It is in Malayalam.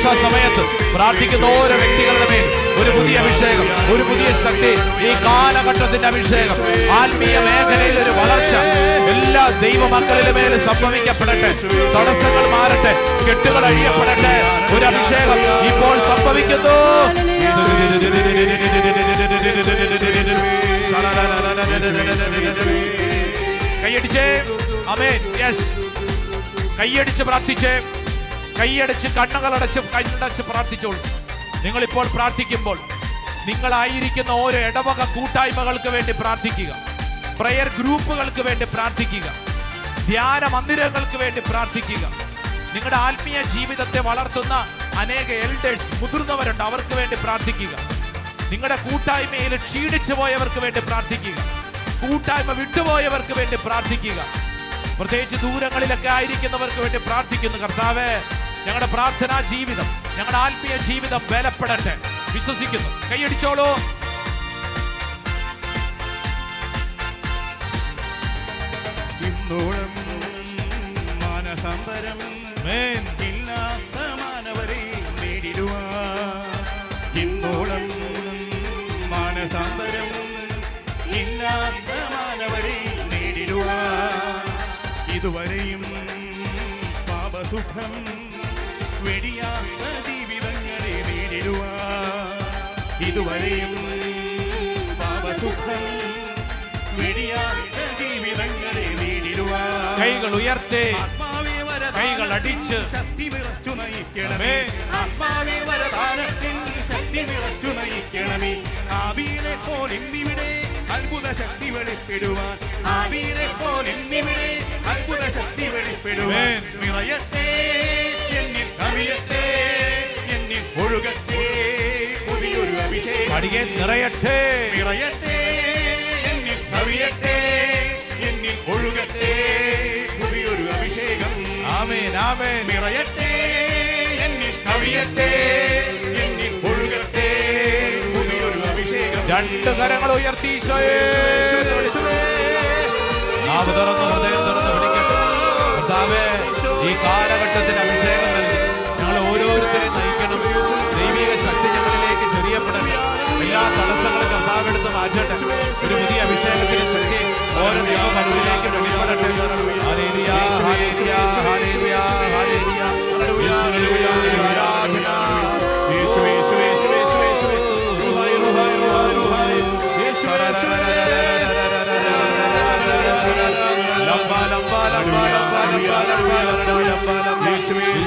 ശുശ്രൂഷ സമയത്ത് പ്രാർത്ഥിക്കുന്ന ഓരോ വ്യക്തികളുടെ മേൽ ഒരു പുതിയ അഭിഷേകം, ഒരു പുതിയ ശക്തി, ഈ കാലഘട്ടത്തിന്റെ അഭിഷേകം, ആത്മീയ മേഖലയിൽ ഒരു വളർച്ച എല്ലാ ദൈവമക്കളിലെ മേൽ സംഭവിക്കപ്പെടട്ടെ. തടസ്സങ്ങൾ മാറട്ടെ, കെട്ടുകൾ അഴിയപ്പെടട്ടെ. ഒരു അഭിഷേകം ഇപ്പോൾ സംഭവിക്കുന്നു. കൈയടിച്ചേ, ആമേൻ. യെസ്, കൈയടിച്ച് പ്രാർത്ഥിച്ചേ, കൈയടിച്ച് കണ്ണടച്ച് പ്രാർത്ഥിച്ചോളൂ. നിങ്ങളിപ്പോൾ പ്രാർത്ഥിക്കുമ്പോൾ നിങ്ങളായിരിക്കുന്ന ഓരോ ഇടവക കൂട്ടായ്മകൾക്ക് വേണ്ടി പ്രാർത്ഥിക്കുക, പ്രയർ ഗ്രൂപ്പുകൾക്ക് വേണ്ടി പ്രാർത്ഥിക്കുക, ധ്യാന മന്ദിരങ്ങൾക്ക് വേണ്ടി പ്രാർത്ഥിക്കുക. നിങ്ങളുടെ ആത്മീയ ജീവിതത്തെ വളർത്തുന്ന അനേക എൽഡേഴ്സ്, മുതിർന്നവരുണ്ട്, അവർക്ക് വേണ്ടി പ്രാർത്ഥിക്കുക. നിങ്ങളുടെ കൂട്ടായ്മയിൽ ക്ഷീണിച്ചു പോയവർക്ക് വേണ്ടി പ്രാർത്ഥിക്കുക, കൂട്ടായ്മ വിട്ടുപോയവർക്ക് വേണ്ടി പ്രാർത്ഥിക്കുക. പ്രത്യേകിച്ച് ദൂരങ്ങളിലൊക്കെ ആയിരിക്കുന്നവർക്ക് വേണ്ടി പ്രാർത്ഥിക്കുന്നു. കർത്താവേ, ഞങ്ങളുടെ പ്രാർത്ഥനാ ജീവിതം, ഞങ്ങളുടെ ആത്മീയ ജീവിതം ബലപ്പെടട്ടെ. വിശ്വസിക്കുന്നു. കൈയടിച്ചോളൂ. ഇന്നോളം മാനസാന്തരം ഇല്ലാത്ത മാനവരെ നേടിടുവാൻ, ഇന്നോളം മാനസാന്തരം ഇല്ലാത്ത മാനവരെ നേടിടുവാൻ, ഇതുവരെയും പാപസുഖം വെടിയാത്ത ജീവിതങ്ങളെ നേടിടുവാൻ, ഇതുവരെയും പാപസുഖം വെടിയാത്ത ജീവിതങ്ങളെ നേടിടുവാൻ. കൈകൾ ഉയർത്തി, കൈകൾ അടിച്ച് ശക്തി വിളച്ചു നയിക്കണമേ, ആത്മാവേ വരദാനത്തിൻ ശക്തി വിളച്ചു നയിക്കണമേ. ആവിയിലെ പോൽ ഇന്നിവിടെ അത്ഭുത ശക്തി വെളിപ്പെടുവാൻ, ആവിയിലെ പോൽ ഇന്നിവിടെ അത്ഭുത ശക്തി വെളിപ്പെടുവാൻ. നിറയട്ടെ എന്നിൽ, കവിയട്ടെ എന്നിൽ, ഒഴുകട്ടെ പുതിയൊരു അഭിഷേകം. നിറയട്ടെ, നിറയട്ടെ എന്നിൽ, കവിയട്ടെ എന്നിൽ, ഒഴുകട്ടെ പുതിയൊരു അഭിഷേകം. ആമേൻ, ആമേൻ. നിറയട്ടെ എന്നിൽ, കവിയട്ടെ എന്നിൽ, ഒഴുകട്ടെ പുതിയൊരു അഭിഷേകം. രണ്ട് കരങ്ങൾ ഉയർത്തി ഈശോയെ നാവ് തുറന്ന്, ഹൃദയം തുറന്ന് വിളിക്കട്ടെ. കർത്താവേ, ഈ കാലഘട്ടത്തിന്